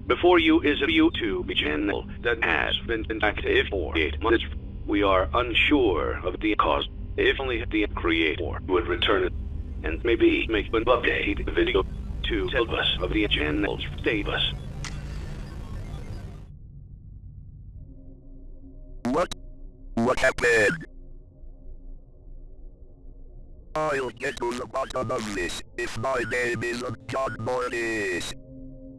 Before you is a YouTube channel that has been inactive for 8 months. We are unsure of the cause. If only the creator would return it and maybe make an update video to tell us of the channel's status. What happened? I'll get to the bottom of this if my name isn't John Mortis.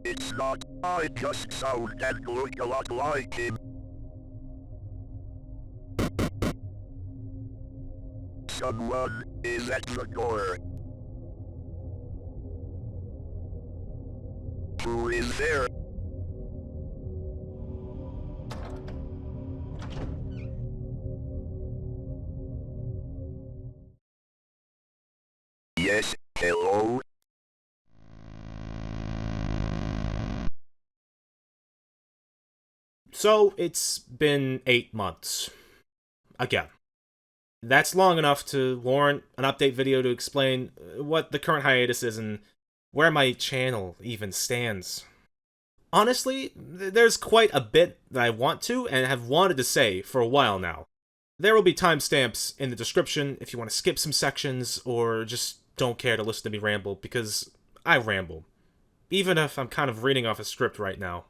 It's not. I just sound and look a lot like him. Someone is at the door. Who is there? Yes, hello? So, it's been 8 months. Again. That's long enough to warrant an update video to explain what the current hiatus is and where my channel even stands. Honestly, there's quite a bit that I want to and have wanted to say for a while now. There will be timestamps in the description if you want to skip some sections or just don't care to listen to me ramble, because I ramble. Even if I'm kind of reading off a script right now.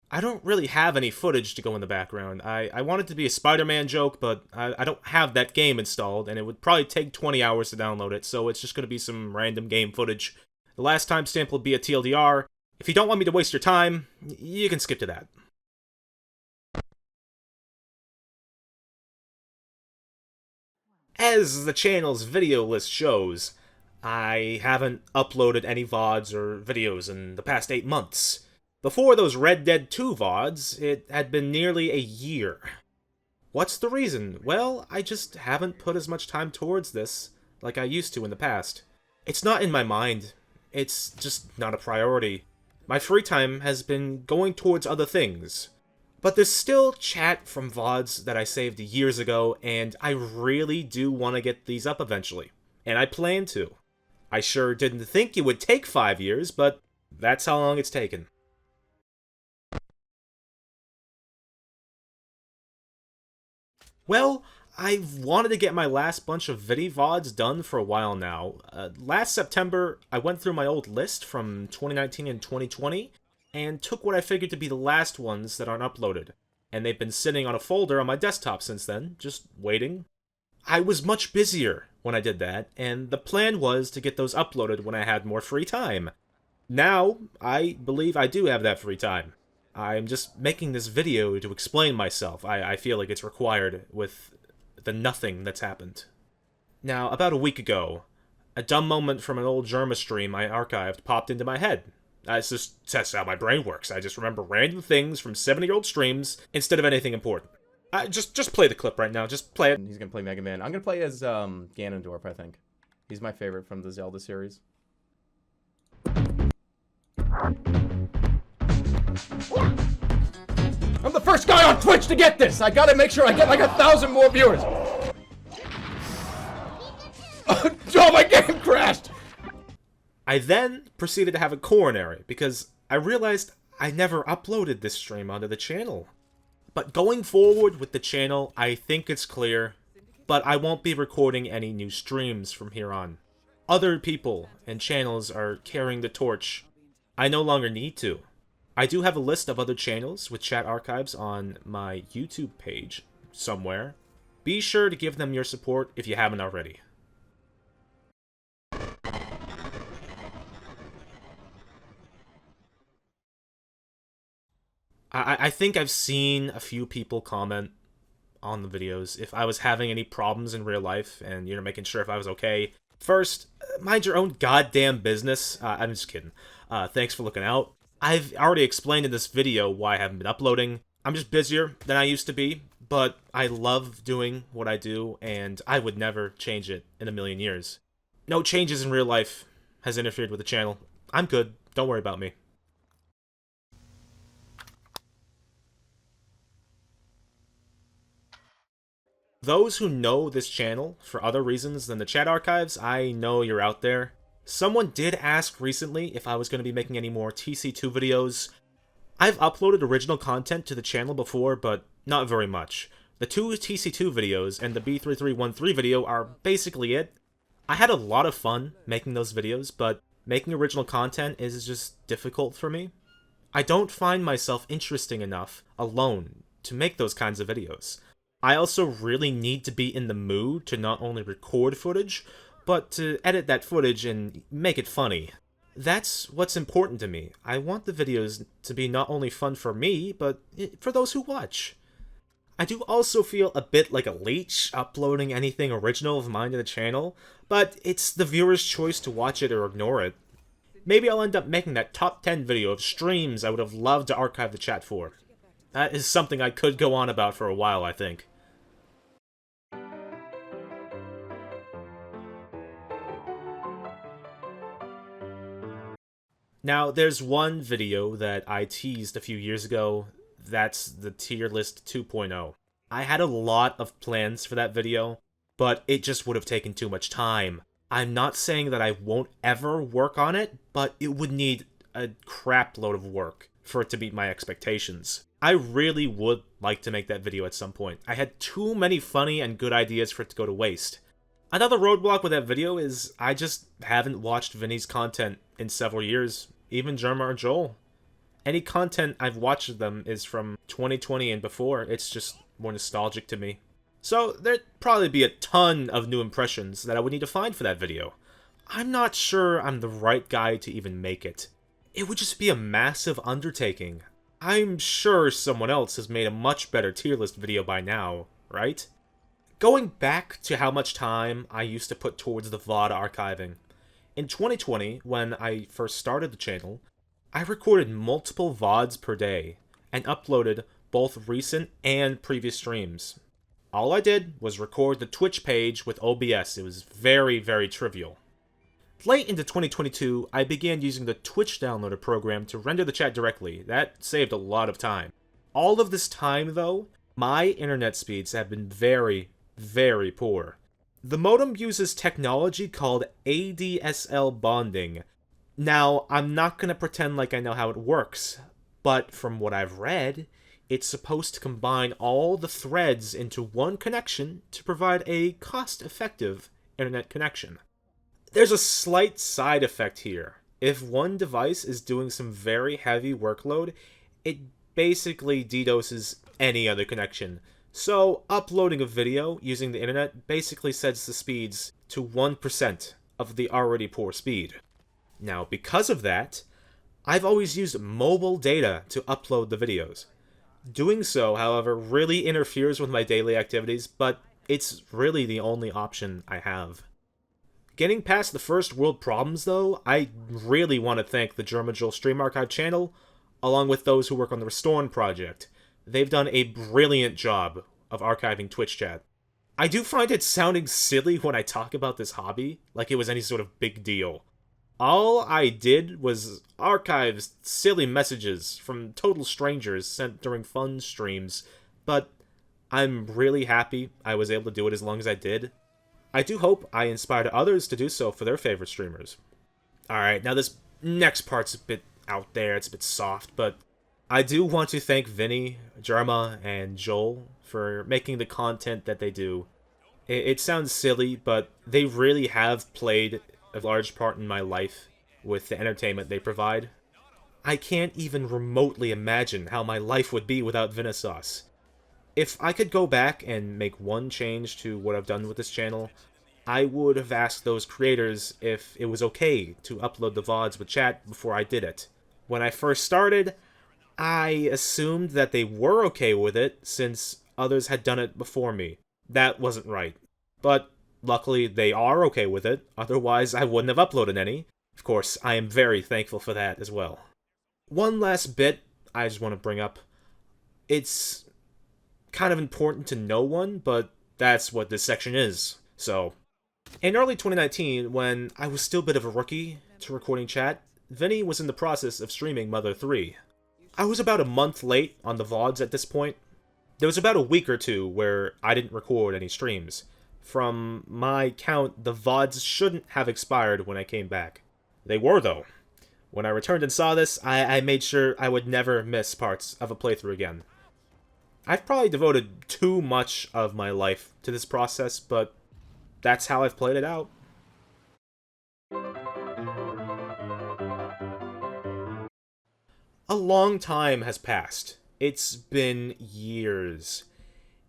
I don't really have any footage to go in the background. I want it to be a Spider-Man joke, but I don't have that game installed, and it would probably take 20 hours to download it, so it's just going to be some random game footage. The last timestamp will be a TLDR. If you don't want me to waste your time, you can skip to that. As the channel's video list shows, I haven't uploaded any VODs or videos in the past 8 months. Before those Red Dead 2 VODs, it had been nearly a year. What's the reason? Well, I just haven't put as much time towards this like I used to in the past. It's not in my mind. It's just not a priority. My free time has been going towards other things. But there's still chat from VODs that I saved years ago, and I really do want to get these up eventually. And I plan to. I sure didn't think it would take 5 years, but that's how long it's taken. Well, I've wanted to get my last bunch of VODs done for a while now. Last September, I went through my old list from 2019 and 2020, and took what I figured to be the last ones that aren't uploaded. And they've been sitting on a folder on my desktop since then, just waiting. I was much busier when I did that, and the plan was to get those uploaded when I had more free time. Now, I believe I do have that free time. I'm just making this video to explain myself. I feel like it's required with the nothing that's happened. Now, about a week ago, a dumb moment from an old Germa stream I archived popped into my head. That's how my brain works. I just remember random things from 7-year-old streams instead of anything important. Just play the clip right now. Just play it. He's gonna play Mega Man. I'm gonna play as Ganondorf, I think. He's my favorite from the Zelda series. I'm the first guy on Twitch to get this! I gotta make sure I get like 1,000 more viewers! Oh, my game crashed! I then proceeded to have a coronary, because I realized I never uploaded this stream onto the channel. But going forward with the channel, I think it's clear, but I won't be recording any new streams from here on. Other people and channels are carrying the torch. I no longer need to. I do have a list of other channels with chat archives on my YouTube page somewhere. Be sure to give them your support if you haven't already. I think I've seen a few people comment on the videos if I was having any problems in real life and, making sure if I was okay. First, mind your own goddamn business. I'm just kidding. Thanks for looking out. I've already explained in this video why I haven't been uploading. I'm just busier than I used to be, but I love doing what I do, and I would never change it in a million years. No changes in real life has interfered with the channel. I'm good. Don't worry about me. Those who know this channel for other reasons than the chat archives, I know you're out there. Someone did ask recently if I was going to be making any more TC2 videos. I've uploaded original content to the channel before, but not very much. The 2 TC2 videos and the B3313 video are basically it. I had a lot of fun making those videos, but making original content is just difficult for me. I don't find myself interesting enough alone to make those kinds of videos. I also really need to be in the mood to not only record footage, but to edit that footage and make it funny. That's what's important to me. I want the videos to be not only fun for me, but for those who watch. I do also feel a bit like a leech uploading anything original of mine to the channel, but it's the viewer's choice to watch it or ignore it. Maybe I'll end up making that top 10 video of streams I would have loved to archive the chat for. That is something I could go on about for a while, I think. Now, there's one video that I teased a few years ago. That's the tier list 2.0. I had a lot of plans for that video, but it just would have taken too much time. I'm not saying that I won't ever work on it, but it would need a crap load of work for it to meet my expectations. I really would like to make that video at some point. I had too many funny and good ideas for it to go to waste. Another roadblock with that video is I just haven't watched Vinny's content in several years, even Jerma or Joel. Any content I've watched of them is from 2020 and before. It's just more nostalgic to me. So there'd probably be a ton of new impressions that I would need to find for that video. I'm not sure I'm the right guy to even make it. It would just be a massive undertaking. I'm sure someone else has made a much better tier list video by now, right? Going back to how much time I used to put towards the VOD archiving. In 2020, when I first started the channel, I recorded multiple VODs per day, and uploaded both recent and previous streams. All I did was record the Twitch page with OBS. It was very, very trivial. Late into 2022, I began using the Twitch downloader program to render the chat directly. That saved a lot of time. All of this time, though, my internet speeds have been very, very poor. The modem uses technology called ADSL bonding. Now, I'm not going to pretend like I know how it works, but from what I've read, it's supposed to combine all the threads into one connection to provide a cost-effective internet connection. There's a slight side effect here. If one device is doing some very heavy workload, it basically DDoSes any other connection. So, uploading a video using the internet basically sets the speeds to 1% of the already poor speed. Now, because of that, I've always used mobile data to upload the videos. Doing so, however, really interferes with my daily activities, but it's really the only option I have. Getting past the first world problems, though, I really want to thank the German Joel Stream Archive channel, along with those who work on the Restoring project. They've done a brilliant job of archiving Twitch chat. I do find it sounding silly when I talk about this hobby, like it was any sort of big deal. All I did was archive silly messages from total strangers sent during fun streams, but I'm really happy I was able to do it as long as I did. I do hope I inspired others to do so for their favorite streamers. Alright, now this next part's a bit out there, it's a bit soft, but I do want to thank Vinny, Jerma, and Joel for making the content that they do. It sounds silly, but they really have played a large part in my life with the entertainment they provide. I can't even remotely imagine how my life would be without Vinasauce. If I could go back and make one change to what I've done with this channel, I would have asked those creators if it was okay to upload the VODs with chat before I did it. When I first started, I assumed that they were okay with it since others had done it before me. That wasn't right. But luckily they are okay with it, otherwise I wouldn't have uploaded any. Of course, I am very thankful for that as well. One last bit I just want to bring up. It's kind of important to no one, but that's what this section is. So, in early 2019, when I was still a bit of a rookie to recording chat, Vinny was in the process of streaming Mother 3. I was about a month late on the VODs at this point. There was about a week or two where I didn't record any streams. From my count, the VODs shouldn't have expired when I came back. They were, though. When I returned and saw this, I made sure I would never miss parts of a playthrough again. I've probably devoted too much of my life to this process, but that's how I've played it out. A long time has passed. It's been years.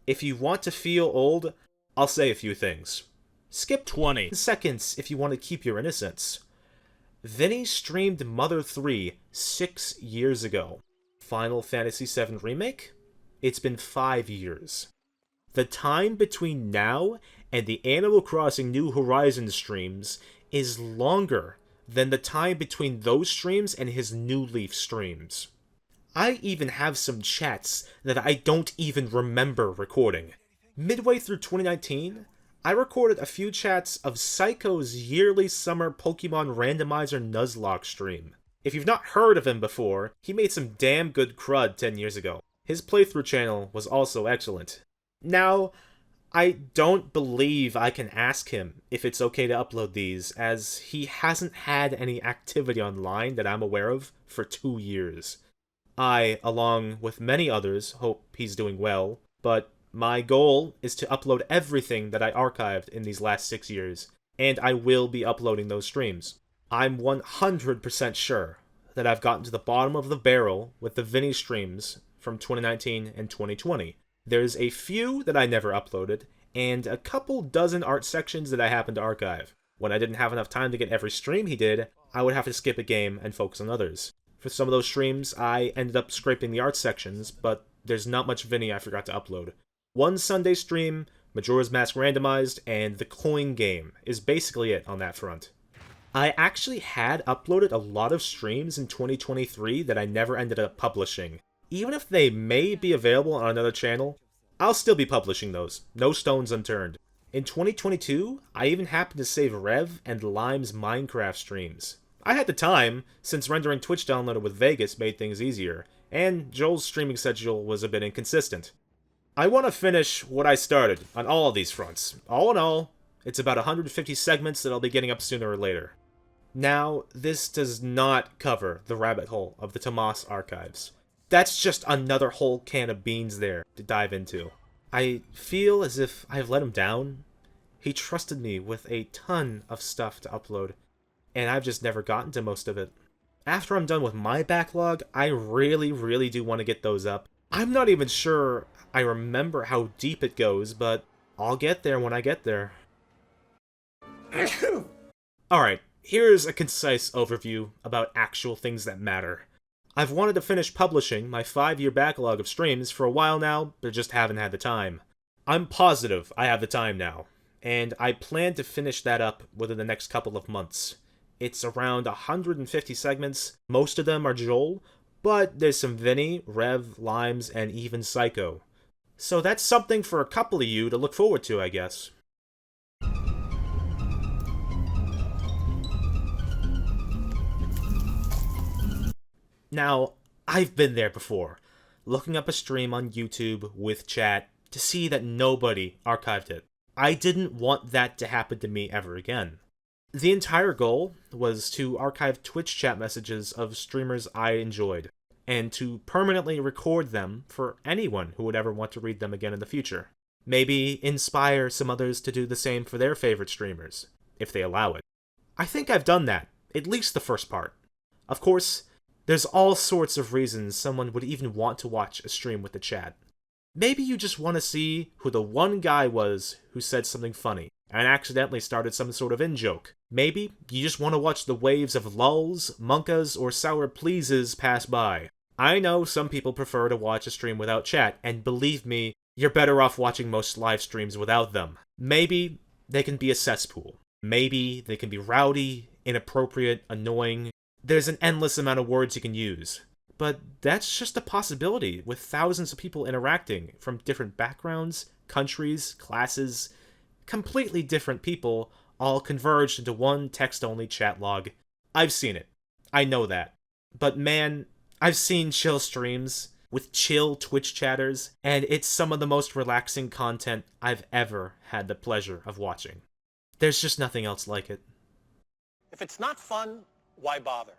If you want to feel old, I'll say a few things. Skip 20 seconds if you want to keep your innocence. Vinny streamed Mother 3 6 years ago. Final Fantasy VII Remake? It's been 5 years. The time between now and the Animal Crossing New Horizons streams is longer than the time between those streams and his New Leaf streams. I even have some chats that I don't even remember recording. Midway through 2019, I recorded a few chats of Psycho's yearly summer Pokemon Randomizer Nuzlocke stream. If you've not heard of him before, he made some damn good crud 10 years ago. His playthrough channel was also excellent. Now, I don't believe I can ask him if it's okay to upload these, as he hasn't had any activity online that I'm aware of for 2 years. I, along with many others, hope he's doing well, but my goal is to upload everything that I archived in these last 6 years, and I will be uploading those streams. I'm 100% sure that I've gotten to the bottom of the barrel with the Vinny streams from 2019 and 2020. There's a few that I never uploaded, and a couple dozen art sections that I happened to archive. When I didn't have enough time to get every stream he did, I would have to skip a game and focus on others. For some of those streams, I ended up scraping the art sections, but there's not much Vinny I forgot to upload. One Sunday stream, Majora's Mask Randomized, and the Coin Game is basically it on that front. I actually had uploaded a lot of streams in 2023 that I never ended up publishing. Even if they may be available on another channel, I'll still be publishing those, no stones unturned. In 2022, I even happened to save Rev and Lime's Minecraft streams. I had the time, since rendering Twitch downloaded with Vegas made things easier, and Joel's streaming schedule was a bit inconsistent. I want to finish what I started on all of these fronts. All in all, it's about 150 segments that I'll be getting up sooner or later. Now, this does not cover the rabbit hole of the Tomas archives. That's just another whole can of beans there to dive into. I feel as if I've let him down. He trusted me with a ton of stuff to upload, and I've just never gotten to most of it. After I'm done with my backlog, I really do want to get those up. I'm not even sure I remember how deep it goes, but I'll get there when I get there. Alright, here's a concise overview about actual things that matter. I've wanted to finish publishing my 5-year backlog of streams for a while now, but just haven't had the time. I'm positive I have the time now, and I plan to finish that up within the next couple of months. It's around 150 segments, most of them are Joel, but there's some Vinny, Rev, Limes, and even Psycho. So that's something for a couple of you to look forward to, I guess. Now, I've been there before, looking up a stream on YouTube with chat to see that nobody archived it. I didn't want that to happen to me ever again. The entire goal was to archive Twitch chat messages of streamers I enjoyed, and to permanently record them for anyone who would ever want to read them again in the future. Maybe inspire some others to do the same for their favorite streamers, if they allow it. I think I've done that, at least the first part. Of course, there's all sorts of reasons someone would even want to watch a stream with the chat. Maybe you just want to see who the one guy was who said something funny, and accidentally started some sort of in-joke. Maybe you just want to watch the waves of lulls, monkas, or sour pleases pass by. I know some people prefer to watch a stream without chat, and believe me, you're better off watching most live streams without them. Maybe they can be a cesspool. Maybe they can be rowdy, inappropriate, annoying. There's an endless amount of words you can use. But that's just a possibility with thousands of people interacting from different backgrounds, countries, classes, completely different people, all converged into one text-only chat log. I've seen it. I know that. But man, I've seen chill streams with chill Twitch chatters, and it's some of the most relaxing content I've ever had the pleasure of watching. There's just nothing else like it. If it's not fun, why bother?